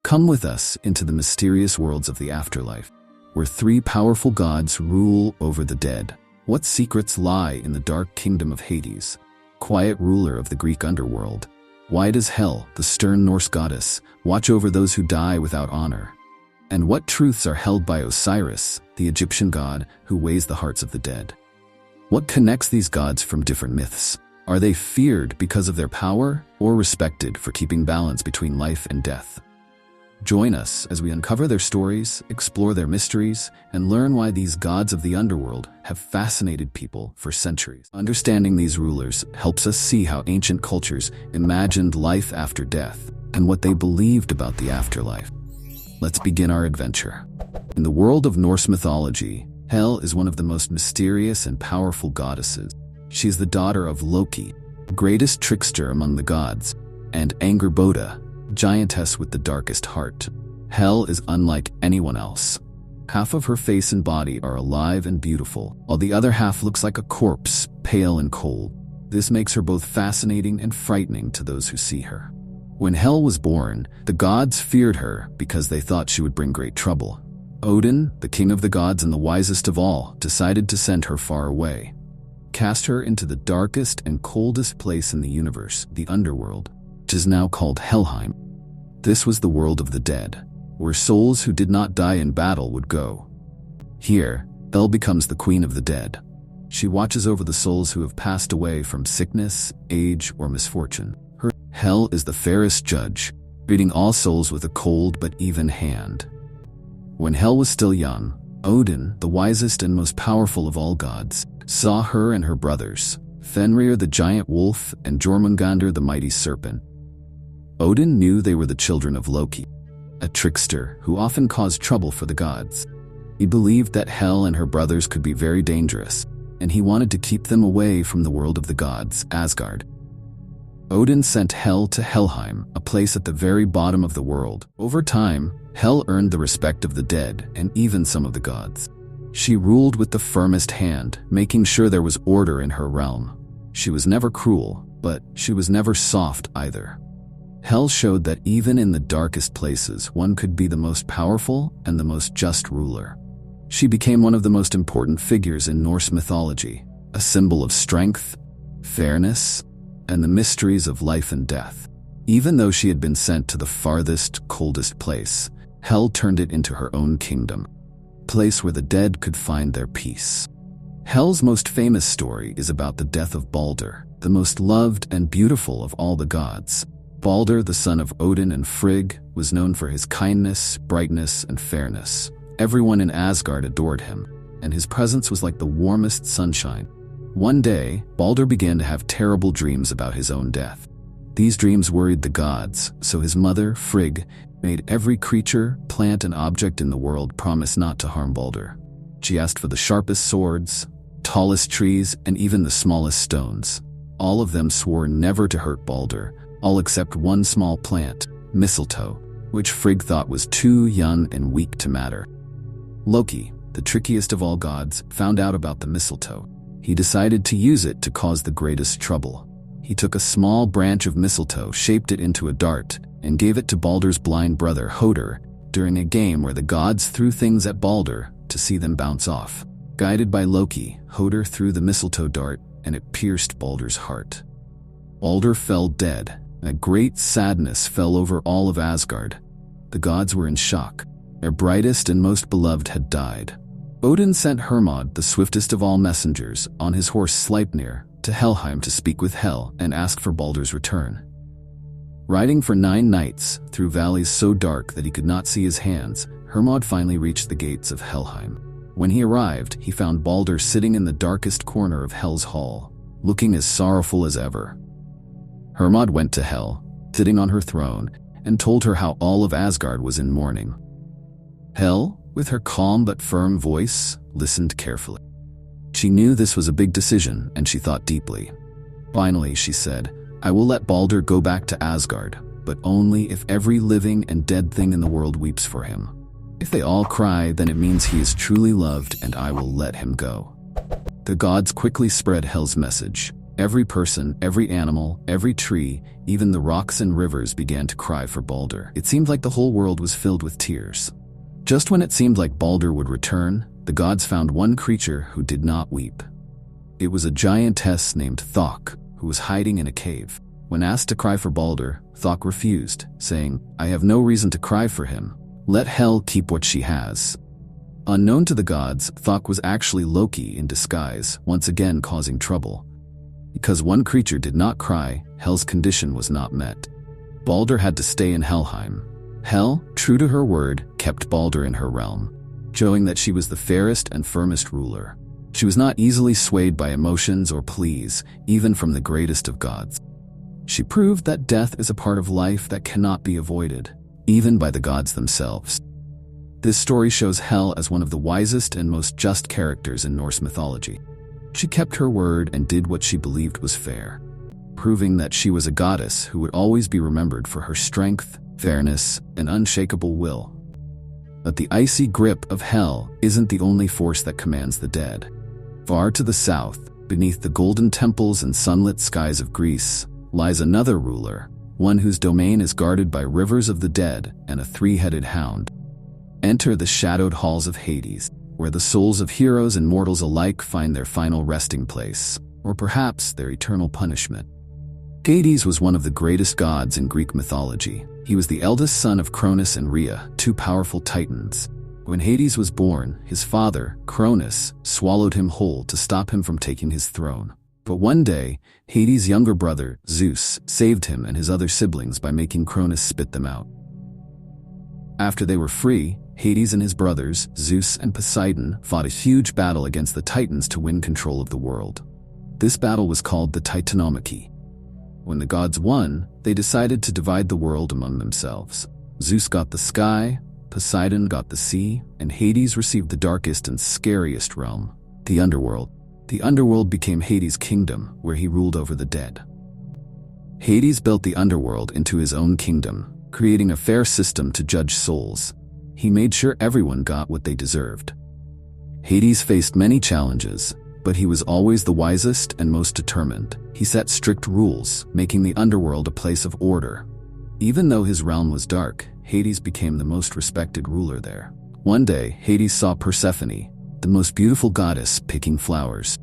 Come with us into the mysterious worlds of the afterlife, where three powerful gods rule over the dead. What secrets lie in the dark kingdom of Hades, quiet ruler of the Greek underworld? Why does Hel, the stern Norse goddess, watch over those who die without honor? And what truths are held by Osiris, the Egyptian god who weighs the hearts of the dead? What connects these gods from different myths? Are they feared because of their power, or respected for keeping balance between life and death? Join us as we uncover their stories, explore their mysteries, and learn why these gods of the underworld have fascinated people for centuries. Understanding these rulers helps us see how ancient cultures imagined life after death and what they believed about the afterlife. Let's begin our adventure. In the world of Norse mythology, Hel is one of the most mysterious and powerful goddesses. She is the daughter of Loki, greatest trickster among the gods, and Angerboda, giantess with the darkest heart. Hel is unlike anyone else. Half of her face and body are alive and beautiful, while the other half looks like a corpse, pale and cold. This makes her both fascinating and frightening to those who see her. When Hel was born, the gods feared her because they thought she would bring great trouble. Odin, the king of the gods and the wisest of all, decided to send her far away, cast her into the darkest and coldest place in the universe, the Underworld, which is now called Helheim. This was the world of the dead, where souls who did not die in battle would go. Here, Hel becomes the queen of the dead. She watches over the souls who have passed away from sickness, age, or misfortune. Hel is the fairest judge, treating all souls with a cold but even hand. When Hel was still young, Odin, the wisest and most powerful of all gods, saw her and her brothers, Fenrir the giant wolf and Jormungandr the mighty serpent. Odin knew they were the children of Loki, a trickster who often caused trouble for the gods. He believed that Hel and her brothers could be very dangerous, and he wanted to keep them away from the world of the gods, Asgard. Odin sent Hel to Helheim, a place at the very bottom of the world. Over time, Hel earned the respect of the dead and even some of the gods. She ruled with the firmest hand, making sure there was order in her realm. She was never cruel, but she was never soft either. Hel showed that even in the darkest places, one could be the most powerful and the most just ruler. She became one of the most important figures in Norse mythology, a symbol of strength, fairness, and the mysteries of life and death. Even though she had been sent to the farthest, coldest place, Hel turned it into her own kingdom, a place where the dead could find their peace. Hel's most famous story is about the death of Baldur, the most loved and beautiful of all the gods. Baldur, the son of Odin and Frigg, was known for his kindness, brightness, and fairness. Everyone in Asgard adored him, and his presence was like the warmest sunshine. One day, Baldur began to have terrible dreams about his own death. These dreams worried the gods, so his mother, Frigg, made every creature, plant, and object in the world promise not to harm Baldur. She asked for the sharpest swords, tallest trees, and even the smallest stones. All of them swore never to hurt Baldur, all except one small plant, mistletoe, which Frigg thought was too young and weak to matter. Loki, the trickiest of all gods, found out about the mistletoe. He decided to use it to cause the greatest trouble. He took a small branch of mistletoe, shaped it into a dart, and gave it to Baldur's blind brother Hodur during a game where the gods threw things at Baldur to see them bounce off. Guided by Loki, Hodur threw the mistletoe dart, and it pierced Baldur's heart. Baldur fell dead. A great sadness fell over all of Asgard. The gods were in shock. Their brightest and most beloved had died. Odin sent Hermes, the swiftest of all messengers, on his horse Sleipnir, to Helheim to speak with Hel and ask for Baldur's return. Riding for 9 nights, through valleys so dark that he could not see his hands, Hermes finally reached the gates of Helheim. When he arrived, he found Baldur sitting in the darkest corner of Hel's hall, looking as sorrowful as ever. Hermes went to Hel, sitting on her throne, and told her how all of Asgard was in mourning. Hel, with her calm but firm voice, listened carefully. She knew this was a big decision, and she thought deeply. Finally, she said, "I will let Baldur go back to Asgard, but only if every living and dead thing in the world weeps for him. If they all cry, then it means he is truly loved, and I will let him go." The gods quickly spread Hel's message. Every person, every animal, every tree, even the rocks and rivers began to cry for Balder. It seemed like the whole world was filled with tears. Just when it seemed like Balder would return, the gods found one creature who did not weep. It was a giantess named Thok, who was hiding in a cave. When asked to cry for Balder, Thok refused, saying, "I have no reason to cry for him. Let Hel keep what she has." Unknown to the gods, Thok was actually Loki in disguise, once again causing trouble. Because one creature did not cry, Hel's condition was not met. Balder had to stay in Helheim. Hel, true to her word, kept Balder in her realm, showing that she was the fairest and firmest ruler. She was not easily swayed by emotions or pleas, even from the greatest of gods. She proved that death is a part of life that cannot be avoided, even by the gods themselves. This story shows Hel as one of the wisest and most just characters in Norse mythology. She kept her word and did what she believed was fair, proving that she was a goddess who would always be remembered for her strength, fairness, and unshakable will. But the icy grip of Hel isn't the only force that commands the dead. Far to the south, beneath the golden temples and sunlit skies of Greece, lies another ruler, one whose domain is guarded by rivers of the dead and a three-headed hound. Enter the shadowed halls of Hades, where the souls of heroes and mortals alike find their final resting place, or perhaps their eternal punishment. Hades was one of the greatest gods in Greek mythology. He was the eldest son of Cronus and Rhea, two powerful titans. When Hades was born, his father, Cronus, swallowed him whole to stop him from taking his throne. But one day, Hades' younger brother, Zeus, saved him and his other siblings by making Cronus spit them out. After they were free, Hades and his brothers, Zeus and Poseidon, fought a huge battle against the Titans to win control of the world. This battle was called the Titanomachy. When the gods won, they decided to divide the world among themselves. Zeus got the sky, Poseidon got the sea, and Hades received the darkest and scariest realm, the Underworld. The Underworld became Hades' kingdom, where he ruled over the dead. Hades built the Underworld into his own kingdom, creating a fair system to judge souls. He made sure everyone got what they deserved. Hades faced many challenges, but he was always the wisest and most determined. He set strict rules, making the Underworld a place of order. Even though his realm was dark, Hades became the most respected ruler there. One day, Hades saw Persephone, the most beautiful goddess, picking flowers.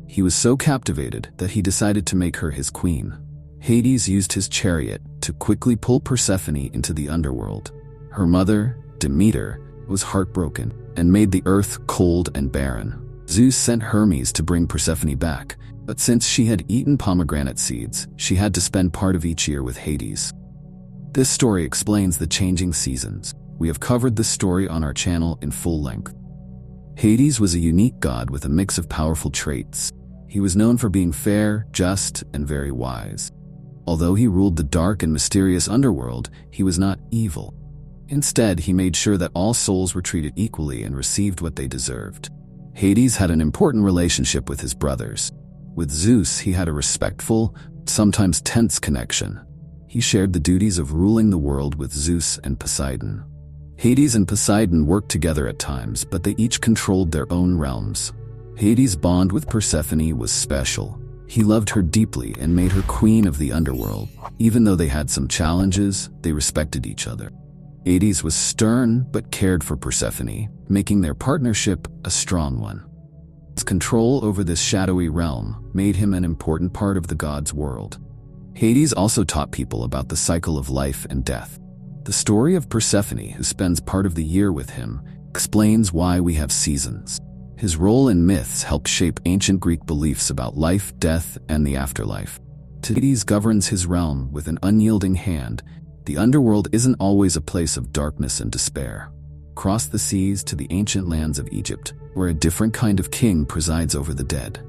He was so captivated that he decided to make her his queen. Hades used his chariot to quickly pull Persephone into the Underworld. Her mother, Demeter, was heartbroken and made the earth cold and barren. Zeus sent Hermes to bring Persephone back, but since she had eaten pomegranate seeds, she had to spend part of each year with Hades. This story explains the changing seasons. We have covered this story on our channel in full length. Hades was a unique god with a mix of powerful traits. He was known for being fair, just, and very wise. Although he ruled the dark and mysterious underworld, he was not evil. Instead, he made sure that all souls were treated equally and received what they deserved. Hades had an important relationship with his brothers. With Zeus, he had a respectful, sometimes tense connection. He shared the duties of ruling the world with Zeus and Poseidon. Hades and Poseidon worked together at times, but they each controlled their own realms. Hades' bond with Persephone was special. He loved her deeply and made her queen of the underworld. Even though they had some challenges, they respected each other. Hades was stern but cared for Persephone, making their partnership a strong one. His control over this shadowy realm made him an important part of the gods' world. Hades also taught people about the cycle of life and death. The story of Persephone, who spends part of the year with him, explains why we have seasons. His role in myths helped shape ancient Greek beliefs about life, death, and the afterlife. Hades governs his realm with an unyielding hand. The underworld isn't always a place of darkness and despair. Cross the seas to the ancient lands of Egypt, where a different kind of king presides over the dead.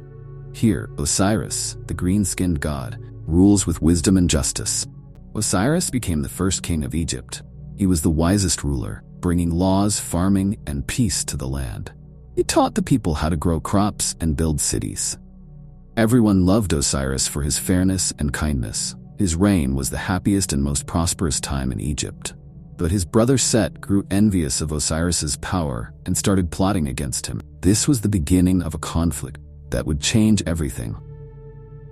Here, Osiris, the green-skinned god, rules with wisdom and justice. Osiris became the first king of Egypt. He was the wisest ruler, bringing laws, farming, and peace to the land. He taught the people how to grow crops and build cities. Everyone loved Osiris for his fairness and kindness. His reign was the happiest and most prosperous time in Egypt. But his brother Set grew envious of Osiris's power and started plotting against him. This was the beginning of a conflict that would change everything.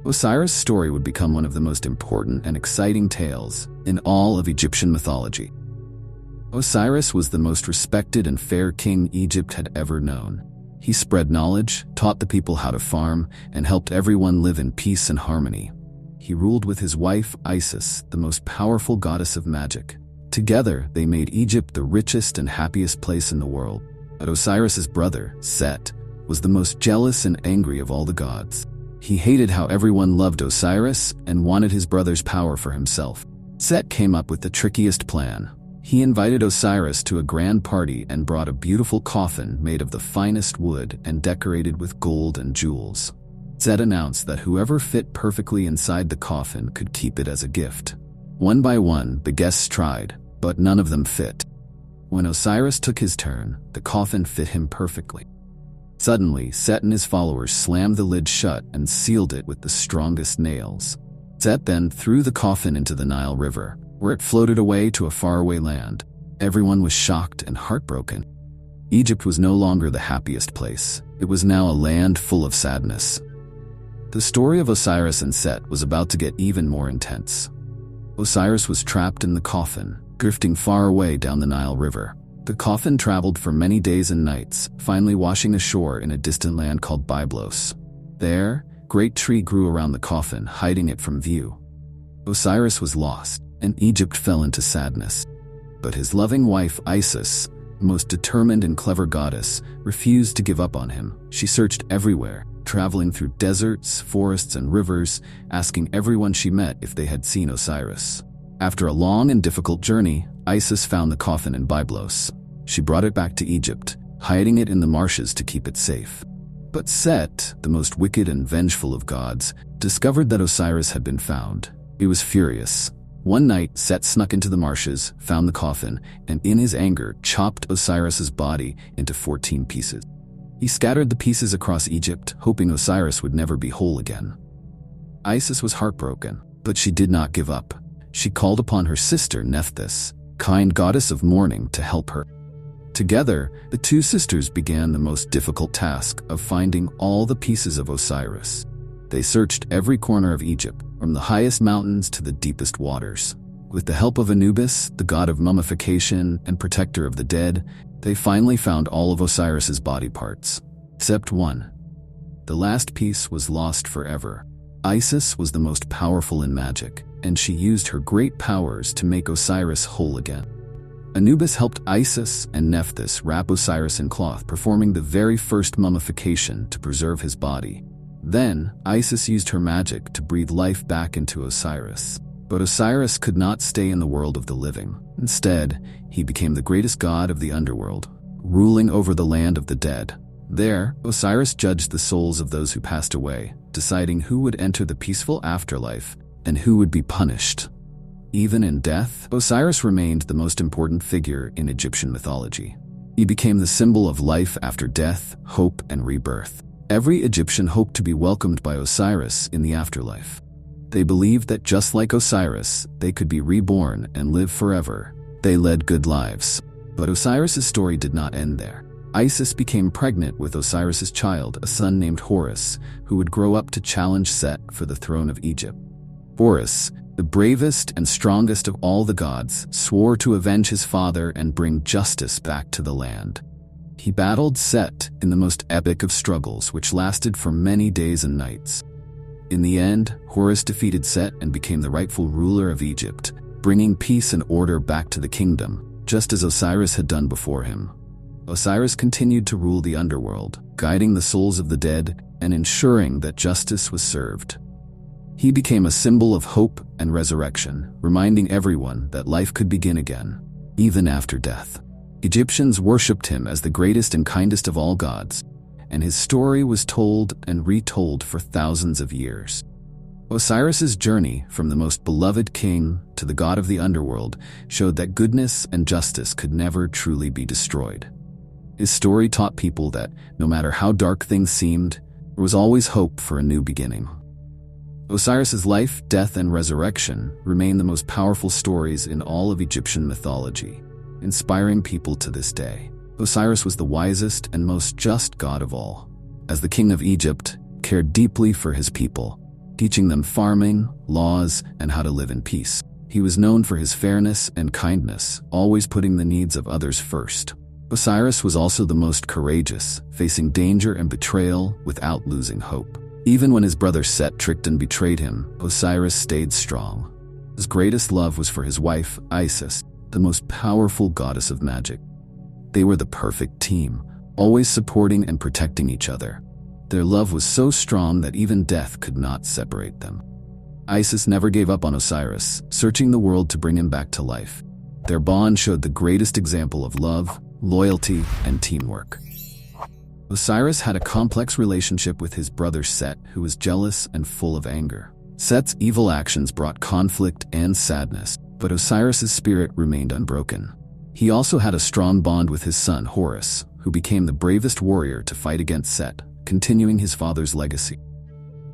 Osiris' story would become one of the most important and exciting tales in all of Egyptian mythology. Osiris was the most respected and fair king Egypt had ever known. He spread knowledge, taught the people how to farm, and helped everyone live in peace and harmony. He ruled with his wife, Isis, the most powerful goddess of magic. Together, they made Egypt the richest and happiest place in the world. But Osiris's brother, Set, was the most jealous and angry of all the gods. He hated how everyone loved Osiris and wanted his brother's power for himself. Set came up with the trickiest plan. He invited Osiris to a grand party and brought a beautiful coffin made of the finest wood and decorated with gold and jewels. Set announced that whoever fit perfectly inside the coffin could keep it as a gift. One by one, the guests tried, but none of them fit. When Osiris took his turn, the coffin fit him perfectly. Suddenly, Set and his followers slammed the lid shut and sealed it with the strongest nails. Set then threw the coffin into the Nile River, where it floated away to a faraway land. Everyone was shocked and heartbroken. Egypt was no longer the happiest place. It was now a land full of sadness. The story of Osiris and Set was about to get even more intense. Osiris was trapped in the coffin, drifting far away down the Nile River. The coffin traveled for many days and nights, finally washing ashore in a distant land called Byblos. There, a great tree grew around the coffin, hiding it from view. Osiris was lost, and Egypt fell into sadness. But his loving wife, Isis, the most determined and clever goddess, refused to give up on him. She searched everywhere, traveling through deserts, forests, and rivers, asking everyone she met if they had seen Osiris. After a long and difficult journey, Isis found the coffin in Byblos. She brought it back to Egypt, hiding it in the marshes to keep it safe. But Set, the most wicked and vengeful of gods, discovered that Osiris had been found. He was furious. One night, Set snuck into the marshes, found the coffin, and in his anger, chopped Osiris's body into 14 pieces. He scattered the pieces across Egypt, hoping Osiris would never be whole again. Isis was heartbroken, but she did not give up. She called upon her sister Nephthys, kind goddess of mourning, to help her. Together, the two sisters began the most difficult task of finding all the pieces of Osiris. They searched every corner of Egypt, from the highest mountains to the deepest waters. With the help of Anubis, the god of mummification and protector of the dead, they finally found all of Osiris's body parts, except one. The last piece was lost forever. Isis was the most powerful in magic, and she used her great powers to make Osiris whole again. Anubis helped Isis and Nephthys wrap Osiris in cloth, performing the very first mummification to preserve his body. Then, Isis used her magic to breathe life back into Osiris. But Osiris could not stay in the world of the living. Instead, he became the greatest god of the Underworld, ruling over the land of the dead. There, Osiris judged the souls of those who passed away, deciding who would enter the peaceful afterlife and who would be punished. Even in death, Osiris remained the most important figure in Egyptian mythology. He became the symbol of life after death, hope, and rebirth. Every Egyptian hoped to be welcomed by Osiris in the afterlife. They believed that just like Osiris, they could be reborn and live forever. They led good lives. But Osiris's story did not end there. Isis became pregnant with Osiris's child, a son named Horus, who would grow up to challenge Set for the throne of Egypt. Horus, the bravest and strongest of all the gods, swore to avenge his father and bring justice back to the land. He battled Set in the most epic of struggles, which lasted for many days and nights. In the end, Horus defeated Set and became the rightful ruler of Egypt, bringing peace and order back to the kingdom, just as Osiris had done before him. Osiris continued to rule the underworld, guiding the souls of the dead and ensuring that justice was served. He became a symbol of hope and resurrection, reminding everyone that life could begin again, even after death. Egyptians worshipped him as the greatest and kindest of all gods, and his story was told and retold for thousands of years. Osiris's journey from the most beloved king to the god of the underworld showed that goodness and justice could never truly be destroyed. His story taught people that, no matter how dark things seemed, there was always hope for a new beginning. Osiris's life, death, and resurrection remain the most powerful stories in all of Egyptian mythology, inspiring people to this day. Osiris was the wisest and most just god of all. As the king of Egypt, cared deeply for his people. teaching them farming, laws, and how to live in peace. He was known for his fairness and kindness, always putting the needs of others first. Osiris was also the most courageous, facing danger and betrayal without losing hope. Even when his brother Set tricked and betrayed him, Osiris stayed strong. His greatest love was for his wife, Isis, the most powerful goddess of magic. They were the perfect team, always supporting and protecting each other. Their love was so strong that even death could not separate them. Isis never gave up on Osiris, searching the world to bring him back to life. Their bond showed the greatest example of love, loyalty, and teamwork. Osiris had a complex relationship with his brother Set, who was jealous and full of anger. Set's evil actions brought conflict and sadness, but Osiris's spirit remained unbroken. He also had a strong bond with his son Horus, who became the bravest warrior to fight against Set, continuing his father's legacy.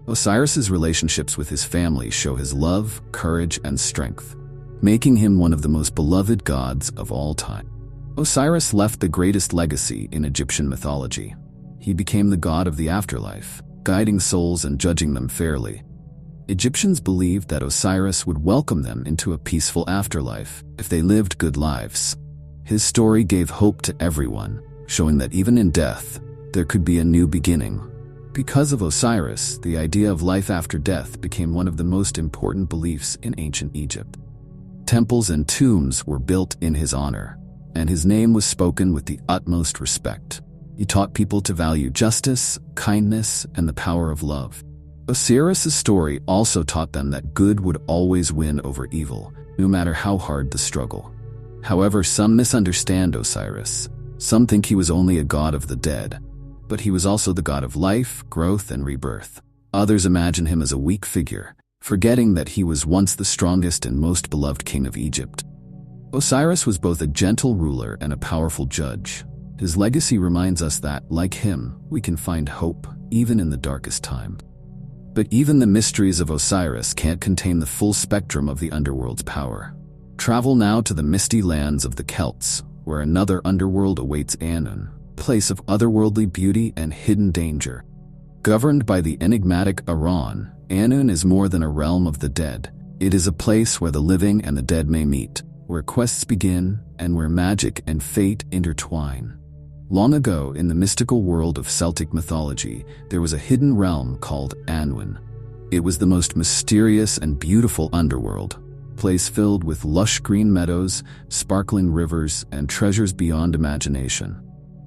Osiris's relationships with his family show his love, courage, and strength, making him one of the most beloved gods of all time. Osiris left the greatest legacy in Egyptian mythology. He became the god of the afterlife, guiding souls and judging them fairly. Egyptians believed that Osiris would welcome them into a peaceful afterlife if they lived good lives. His story gave hope to everyone, showing that even in death, there could be a new beginning. Because of Osiris, the idea of life after death became one of the most important beliefs in ancient Egypt. Temples and tombs were built in his honor, and his name was spoken with the utmost respect. He taught people to value justice, kindness, and the power of love. Osiris's story also taught them that good would always win over evil, no matter how hard the struggle. However, some misunderstand Osiris. Some think he was only a god of the dead, but he was also the god of life, growth, and rebirth. Others imagine him as a weak figure, forgetting that he was once the strongest and most beloved king of Egypt. Osiris was both a gentle ruler and a powerful judge. His legacy reminds us that, like him, we can find hope, even in the darkest time. But even the mysteries of Osiris can't contain the full spectrum of the underworld's power. Travel now to the misty lands of the Celts, where another underworld awaits Arawn, place of otherworldly beauty and hidden danger. Governed by the enigmatic Arawn, Arawn is more than a realm of the dead. It is a place where the living and the dead may meet, where quests begin, and where magic and fate intertwine. Long ago, in the mystical world of Celtic mythology, there was a hidden realm called Arawn. It was the most mysterious and beautiful underworld, a place filled with lush green meadows, sparkling rivers, and treasures beyond imagination.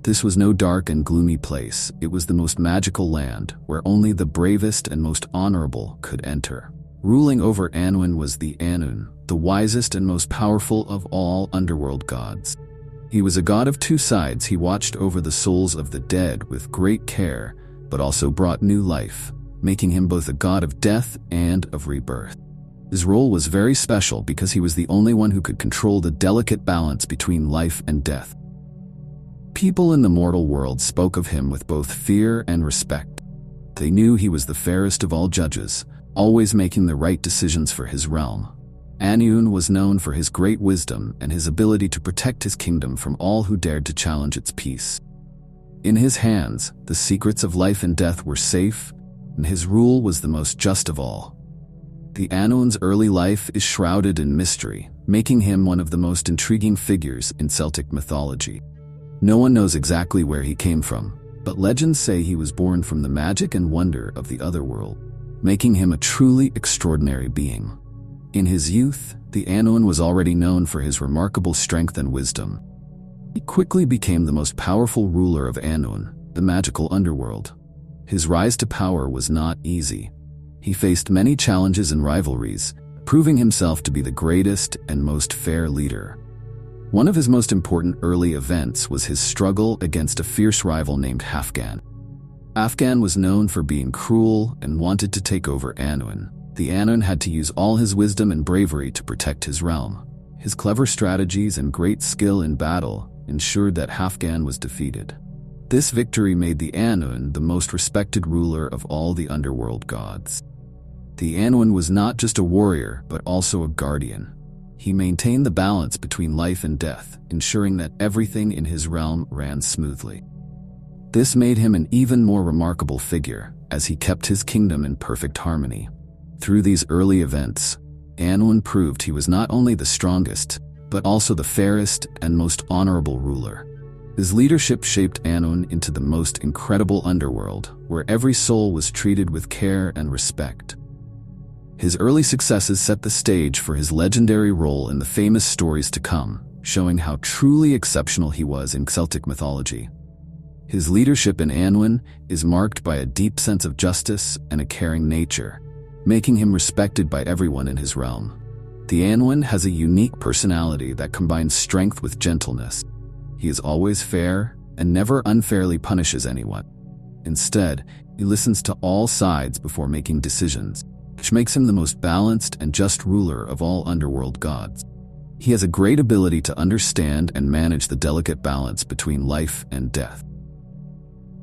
This was no dark and gloomy place. It was the most magical land, where only the bravest and most honorable could enter. Ruling over Arawn was the Arawn, the wisest and most powerful of all underworld gods. He was a god of two sides. He watched over the souls of the dead with great care, but also brought new life, making him both a god of death and of rebirth. His role was very special because he was the only one who could control the delicate balance between life and death. People in the mortal world spoke of him with both fear and respect. They knew he was the fairest of all judges, always making the right decisions for his realm. Arawn was known for his great wisdom and his ability to protect his kingdom from all who dared to challenge its peace. In his hands, the secrets of life and death were safe, and his rule was the most just of all. The Arawn's early life is shrouded in mystery, making him one of the most intriguing figures in Celtic mythology. No one knows exactly where he came from, but legends say he was born from the magic and wonder of the otherworld, making him a truly extraordinary being. In his youth, the Arawn was already known for his remarkable strength and wisdom. He quickly became the most powerful ruler of Arawn, the magical underworld. His rise to power was not easy. He faced many challenges and rivalries, proving himself to be the greatest and most fair leader. One of his most important early events was his struggle against a fierce rival named Halfdan. Halfdan was known for being cruel and wanted to take over Arawn. The Arawn had to use all his wisdom and bravery to protect his realm. His clever strategies and great skill in battle ensured that Halfdan was defeated. This victory made the Arawn the most respected ruler of all the underworld gods. The Arawn was not just a warrior, but also a guardian. He maintained the balance between life and death, ensuring that everything in his realm ran smoothly. This made him an even more remarkable figure, as he kept his kingdom in perfect harmony. Through these early events, Anwen proved he was not only the strongest, but also the fairest and most honorable ruler. His leadership shaped Anwen into the most incredible underworld, where every soul was treated with care and respect. His early successes set the stage for his legendary role in the famous stories to come, showing how truly exceptional he was in Celtic mythology. His leadership in Anwen is marked by a deep sense of justice and a caring nature, making him respected by everyone in his realm. The Anwen has a unique personality that combines strength with gentleness. He is always fair and never unfairly punishes anyone. Instead, he listens to all sides before making decisions, which makes him the most balanced and just ruler of all underworld gods. He has a great ability to understand and manage the delicate balance between life and death.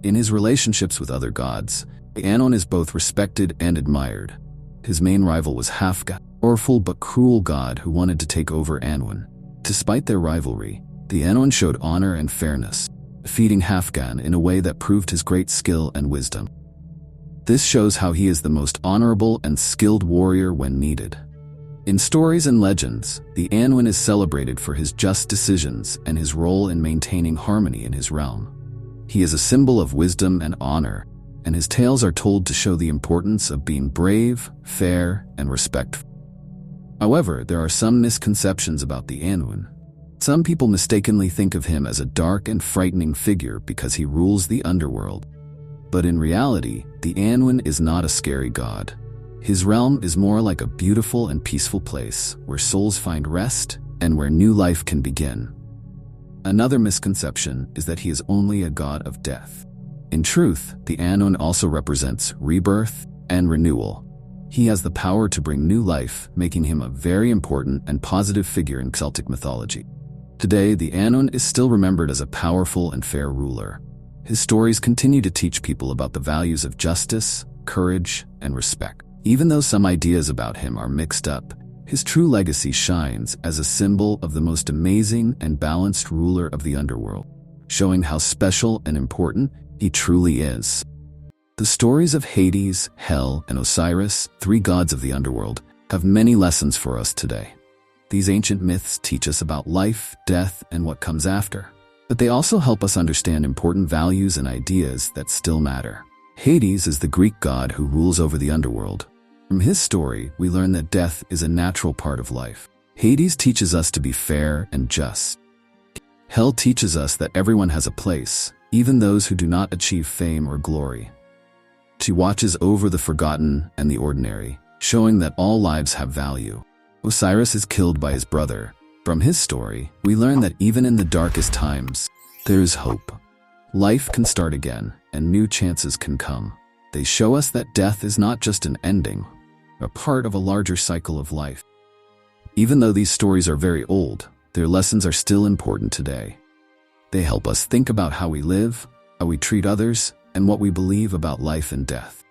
In his relationships with other gods, Arawn is both respected and admired. His main rival was Hafga, a powerful but cruel god who wanted to take over Anwen. Despite their rivalry, the Arawn showed honor and fairness, defeating Hafgan in a way that proved his great skill and wisdom. This shows how he is the most honorable and skilled warrior when needed. In stories and legends, the Anwen is celebrated for his just decisions and his role in maintaining harmony in his realm. He is a symbol of wisdom and honor, and his tales are told to show the importance of being brave, fair, and respectful. However, there are some misconceptions about the Anwen. Some people mistakenly think of him as a dark and frightening figure because he rules the underworld. But in reality, the Anwen is not a scary god. His realm is more like a beautiful and peaceful place where souls find rest and where new life can begin. Another misconception is that he is only a god of death. In truth, the Anwen also represents rebirth and renewal. He has the power to bring new life, making him a very important and positive figure in Celtic mythology. Today, the Anwen is still remembered as a powerful and fair ruler. His stories continue to teach people about the values of justice, courage, and respect. Even though some ideas about him are mixed up, his true legacy shines as a symbol of the most amazing and balanced ruler of the underworld, showing how special and important he truly is. The stories of Hades, Hel, and Osiris, three gods of the underworld, have many lessons for us today. These ancient myths teach us about life, death, and what comes after. But they also help us understand important values and ideas that still matter. Hades is the Greek god who rules over the underworld. From his story, we learn that death is a natural part of life. Hades teaches us to be fair and just. Hel teaches us that everyone has a place, even those who do not achieve fame or glory. She watches over the forgotten and the ordinary, showing that all lives have value. Osiris is killed by his brother. From his story, we learn that even in the darkest times, there is hope. Life can start again, and new chances can come. They show us that death is not just an ending, a part of a larger cycle of life. Even though these stories are very old, their lessons are still important today. They help us think about how we live, how we treat others, and what we believe about life and death.